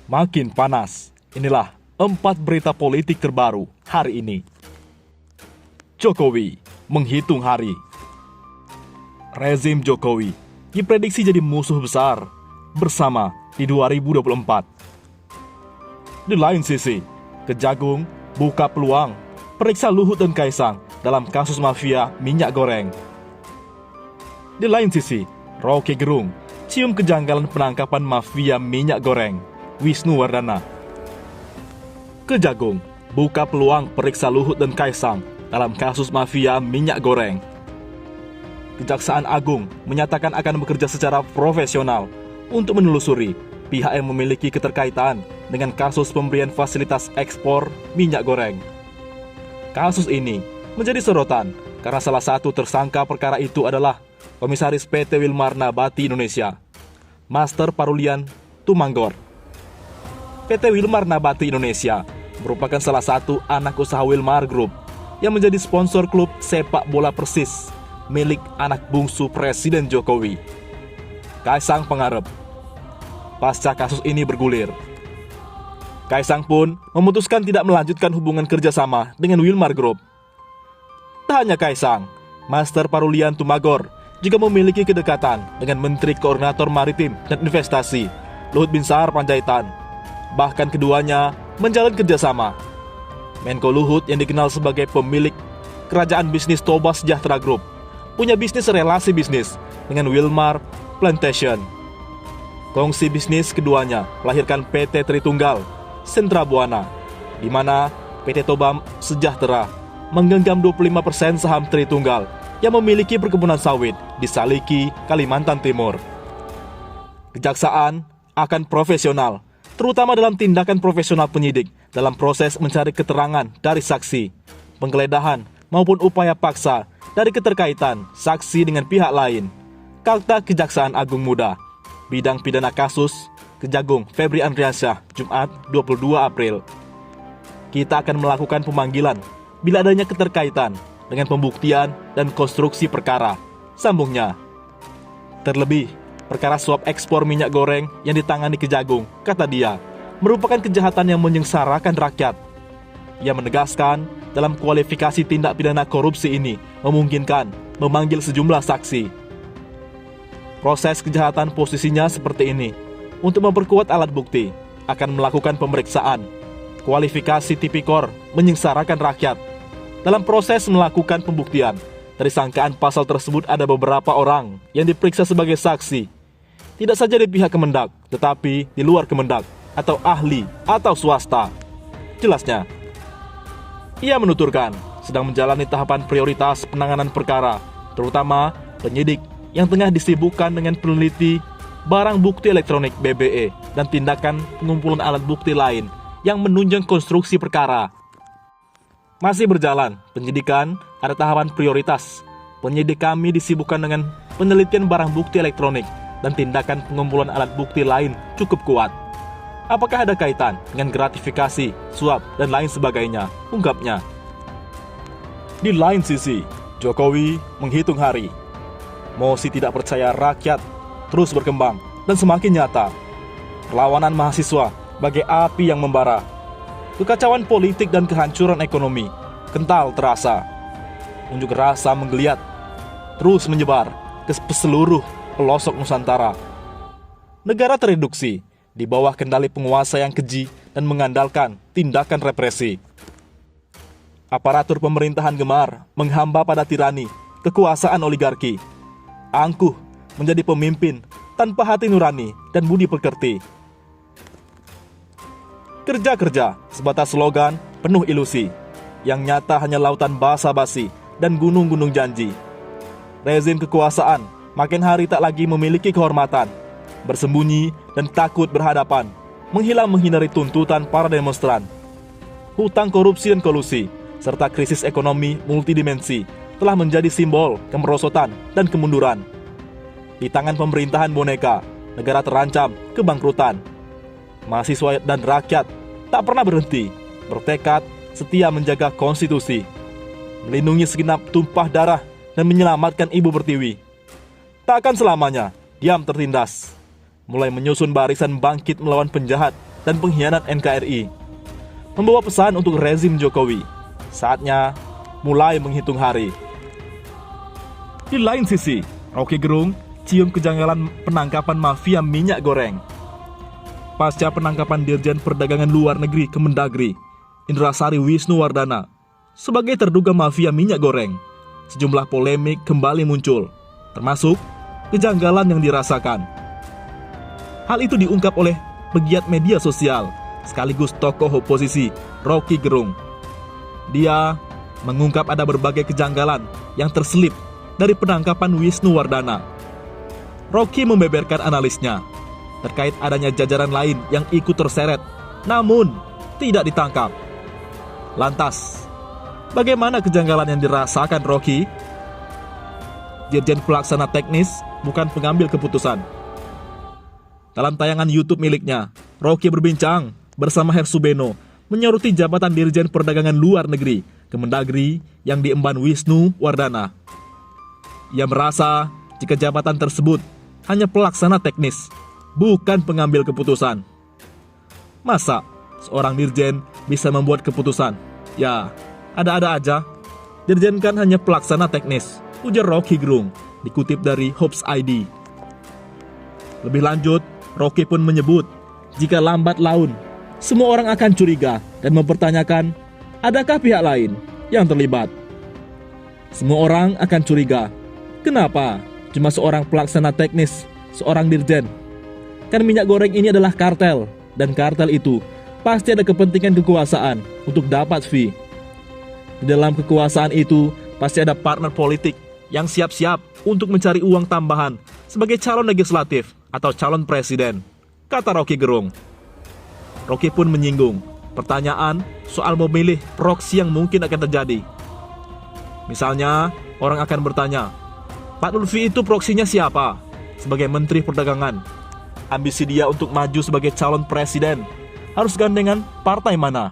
Makin panas. Inilah 4 berita politik terbaru hari ini. Jokowi menghitung hari. Rezim Jokowi diprediksi jadi musuh besar bersama di 2024. Di lain sisi, Kejagung buka peluang periksa Luhut dan Kaisang dalam kasus mafia minyak goreng. Di lain sisi, Roky Gerung cium kejanggalan penangkapan mafia minyak goreng Wisnu Wardana. Kejagung buka peluang periksa Luhut dan Kaisang dalam kasus mafia minyak goreng. Kejaksaan Agung menyatakan akan bekerja secara profesional untuk menelusuri pihak yang memiliki keterkaitan dengan kasus pemberian fasilitas ekspor minyak goreng. Kasus ini menjadi sorotan karena salah satu tersangka perkara itu adalah Komisaris PT Wilmar Nabati Indonesia, Master Parulian Tumanggor. PT Wilmar Nabati Indonesia merupakan salah satu anak usaha Wilmar Group yang menjadi sponsor klub sepak bola Persis milik anak bungsu Presiden Jokowi, Kaisang Pangarep. Pasca kasus ini bergulir, Kaisang pun memutuskan tidak melanjutkan hubungan kerjasama dengan Wilmar Group. Tak hanya Kaisang, Master Parulian Tumagor juga memiliki kedekatan dengan Menteri Koordinator Maritim dan Investasi Luhut Binsar Panjaitan. Bahkan keduanya menjalin kerjasama. Menko Luhut yang dikenal sebagai pemilik kerajaan bisnis Toba Sejahtera Group punya bisnis relasi bisnis dengan Wilmar Plantation. Kongsi bisnis keduanya melahirkan PT Tritunggal Sentra Buana, di mana PT Toba Sejahtera menggenggam 25% saham Tritunggal yang memiliki perkebunan sawit di Saliki, Kalimantan Timur. Kejaksaan akan profesional, terutama dalam tindakan profesional penyidik dalam proses mencari keterangan dari saksi, penggeledahan maupun upaya paksa dari keterkaitan saksi dengan pihak lain. Kata Kejaksaan Agung Muda, Bidang Pidana Kasus, Kejagung Febri Andriansyah, Jumat 22 April. Kita akan melakukan pemanggilan bila adanya keterkaitan dengan pembuktian dan konstruksi perkara, sambungnya. Terlebih, perkara suap ekspor minyak goreng yang ditangani Kejagung, kata dia, merupakan kejahatan yang menyengsarakan rakyat. Ia menegaskan dalam kualifikasi tindak pidana korupsi ini memungkinkan memanggil sejumlah saksi. Proses kejahatan posisinya seperti ini. Untuk memperkuat alat bukti, akan melakukan pemeriksaan. Kualifikasi tipikor menyengsarakan rakyat. Dalam proses melakukan pembuktian, dari sangkaan pasal tersebut ada beberapa orang yang diperiksa sebagai saksi. Tidak saja di pihak Kemendak, tetapi di luar Kemendak, atau ahli, atau swasta. Jelasnya, ia menuturkan sedang menjalani tahapan prioritas penanganan perkara, terutama penyidik yang tengah disibukkan dengan peneliti barang bukti elektronik BBE dan tindakan pengumpulan alat bukti lain yang menunjang konstruksi perkara. Masih berjalan penyidikan, ada tahapan prioritas. Penyidik kami disibukkan dengan penelitian barang bukti elektronik dan tindakan pengumpulan alat bukti lain cukup kuat. Apakah ada kaitan dengan gratifikasi, suap, dan lain sebagainya, ungkapnya. Di lain sisi, Jokowi menghitung hari. Mosi tidak percaya rakyat terus berkembang dan semakin nyata. Perlawanan mahasiswa bagai api yang membara. Kekacauan politik dan kehancuran ekonomi kental terasa. Unjuk rasa menggeliat, terus menyebar ke seluruh pelosok Nusantara. Negara tereduksi di bawah kendali penguasa yang keji dan mengandalkan tindakan represi. Aparatur pemerintahan gemar menghamba pada tirani, kekuasaan oligarki. Angkuh menjadi pemimpin tanpa hati nurani dan budi pekerti. Kerja-kerja sebatas slogan penuh ilusi, yang nyata hanya lautan basa-basi dan gunung-gunung janji. Rezim kekuasaan makin hari tak lagi memiliki kehormatan, bersembunyi dan takut berhadapan, menghilang menghindari tuntutan para demonstran. Hutang, korupsi dan kolusi, serta krisis ekonomi multidimensi telah menjadi simbol kemerosotan dan kemunduran. Di tangan pemerintahan boneka, negara terancam kebangkrutan. Mahasiswa dan rakyat tak pernah berhenti, bertekad setia menjaga konstitusi, melindungi segenap tumpah darah dan menyelamatkan Ibu Pertiwi. Tak akan selamanya diam tertindas. Mulai menyusun barisan bangkit melawan penjahat dan pengkhianat NKRI. Membawa pesan untuk rezim Jokowi, saatnya mulai menghitung hari. Di lain sisi, Roky Gerung cium kejanggalan penangkapan mafia minyak goreng. Pasca penangkapan Dirjen Perdagangan Luar Negeri Kemendagri, Indrasari Wisnuwardana, sebagai terduga mafia minyak goreng, sejumlah polemik kembali muncul, termasuk kejanggalan yang dirasakan. Hal itu diungkap oleh pegiat media sosial, sekaligus tokoh oposisi, Roky Gerung. Dia mengungkap ada berbagai kejanggalan yang terselip dari penangkapan Wisnuwardana. Roky membeberkan analisnya terkait adanya jajaran lain yang ikut terseret, namun tidak ditangkap. Lantas, bagaimana kejanggalan yang dirasakan Roky? Dirjen Pelaksana Teknis, bukan pengambil keputusan. Dalam tayangan YouTube miliknya, Roky berbincang bersama Hersubeno menyoroti jabatan Dirjen Perdagangan Luar Negeri Kemendagri yang diemban Wisnuwardana. Ia merasa jika jabatan tersebut hanya pelaksana teknis, bukan pengambil keputusan. Masa seorang dirjen bisa membuat keputusan? Ya, ada-ada aja. Dirjen kan hanya pelaksana teknis, ujar Roky Gerung, dikutip dari Hops ID. Lebih lanjut, Roky pun menyebut, jika lambat laun, semua orang akan curiga dan mempertanyakan, adakah pihak lain yang terlibat? Semua orang akan curiga. Kenapa cuma seorang pelaksana teknis, seorang dirjen? Kan minyak goreng ini adalah kartel, dan kartel itu pasti ada kepentingan kekuasaan untuk dapat fee. Di dalam kekuasaan itu pasti ada partner politik yang siap-siap untuk mencari uang tambahan sebagai calon legislatif atau calon presiden, kata Roky Gerung. Roky pun menyinggung pertanyaan soal memilih proksi yang mungkin akan terjadi. Misalnya, orang akan bertanya, Pak Lutfi itu proksinya siapa? Sebagai Menteri Perdagangan. Ambisi dia untuk maju sebagai calon presiden harus gandengan partai mana?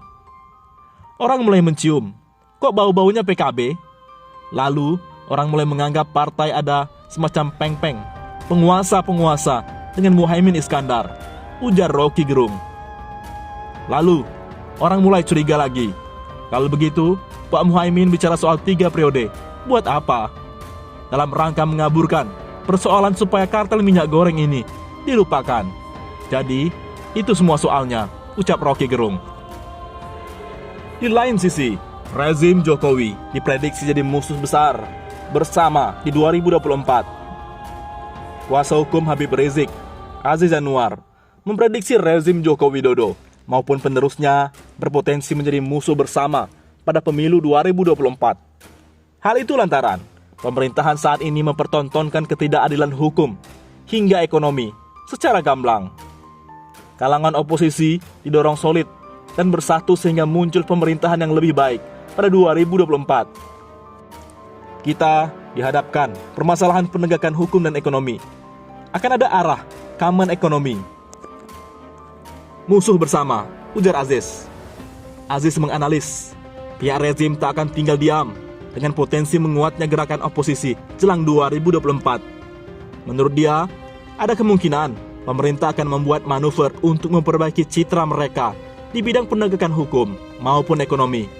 Orang mulai mencium, kok bau-baunya PKB? Lalu, orang mulai menganggap partai ada semacam peng-peng, penguasa-penguasa dengan Muhaimin Iskandar, ujar Roky Gerung. Lalu, orang mulai curiga lagi. Kalau begitu, Pak Muhaimin bicara soal 3 periode, buat apa? Dalam rangka mengaburkan persoalan supaya kartel minyak goreng ini dilupakan. Jadi, itu semua soalnya, ucap Roky Gerung. Di lain sisi, rezim Jokowi diprediksi jadi musuh besar bersama di 2024. Kuasa hukum Habib Rizik, Aziz Anwar, memprediksi rezim Joko Widodo maupun penerusnya berpotensi menjadi musuh bersama pada pemilu 2024. Hal itu lantaran pemerintahan saat ini mempertontonkan ketidakadilan hukum hingga ekonomi secara gamblang. Kalangan oposisi didorong solid dan bersatu sehingga muncul pemerintahan yang lebih baik pada 2024. Kita dihadapkan permasalahan penegakan hukum dan ekonomi. Akan ada arah common ekonomi. Musuh bersama, ujar Aziz. Aziz menganalis, pihak rezim tak akan tinggal diam dengan potensi menguatnya gerakan oposisi jelang 2024. Menurut dia, ada kemungkinan pemerintah akan membuat manuver untuk memperbaiki citra mereka di bidang penegakan hukum maupun ekonomi.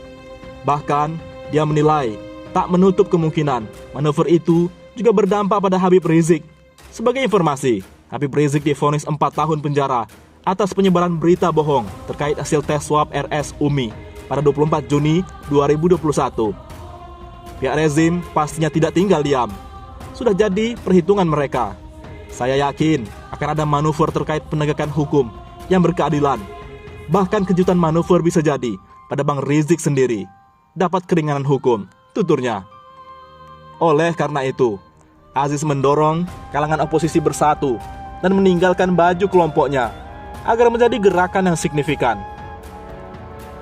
Bahkan, dia menilai tak menutup kemungkinan manuver itu juga berdampak pada Habib Rizik. Sebagai informasi, Habib Rizik divonis 4 tahun penjara atas penyebaran berita bohong terkait hasil tes swab RS UMI pada 24 Juni 2021. Pihak rezim pastinya tidak tinggal diam. Sudah jadi perhitungan mereka. Saya yakin akan ada manuver terkait penegakan hukum yang berkeadilan. Bahkan kejutan manuver bisa jadi pada Bang Rizik sendiri dapat keringanan hukum, tuturnya. Oleh karena itu, Aziz mendorong kalangan oposisi bersatu dan meninggalkan baju kelompoknya agar menjadi gerakan yang signifikan.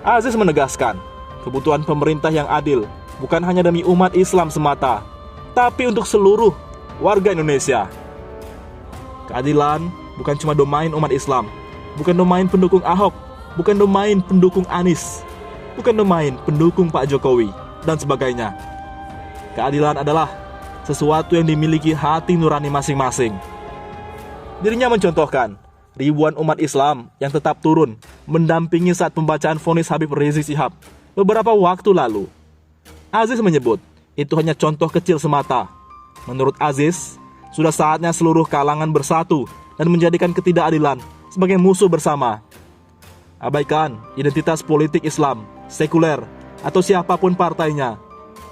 Aziz menegaskan, kebutuhan pemerintah yang adil bukan hanya demi umat Islam semata, tapi untuk seluruh warga Indonesia. Keadilan bukan cuma domain umat Islam, bukan domain pendukung Ahok, bukan domain pendukung Anies, bukan domain pendukung Pak Jokowi, dan sebagainya. Keadilan adalah sesuatu yang dimiliki hati nurani masing-masing. Dirinya mencontohkan, ribuan umat Islam yang tetap turun mendampingi saat pembacaan vonis Habib Rizik Syihab beberapa waktu lalu. Aziz menyebut itu hanya contoh kecil semata. Menurut Aziz, sudah saatnya seluruh kalangan bersatu dan menjadikan ketidakadilan sebagai musuh bersama. Abaikan identitas politik Islam, sekuler, atau siapapun partainya.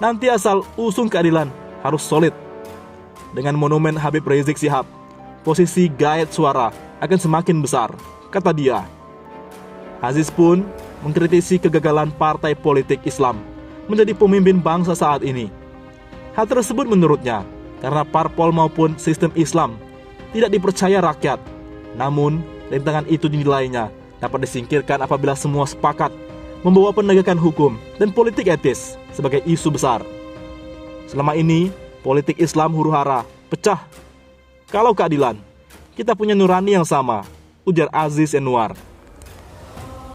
Nanti asal usung keadilan harus solid. Dengan monumen Habib Rizik Syihab, posisi gaet suara akan semakin besar, kata dia. Aziz pun mengkritisi kegagalan partai politik Islam menjadi pemimpin bangsa saat ini. Hal tersebut menurutnya karena parpol maupun sistem Islam tidak dipercaya rakyat. Namun, rintangan itu dinilainya dapat disingkirkan apabila semua sepakat membawa penegakan hukum dan politik etis sebagai isu besar. Selama ini, politik Islam huru-hara pecah. Kalau keadilan, kita punya nurani yang sama, ujar Aziz Enwar.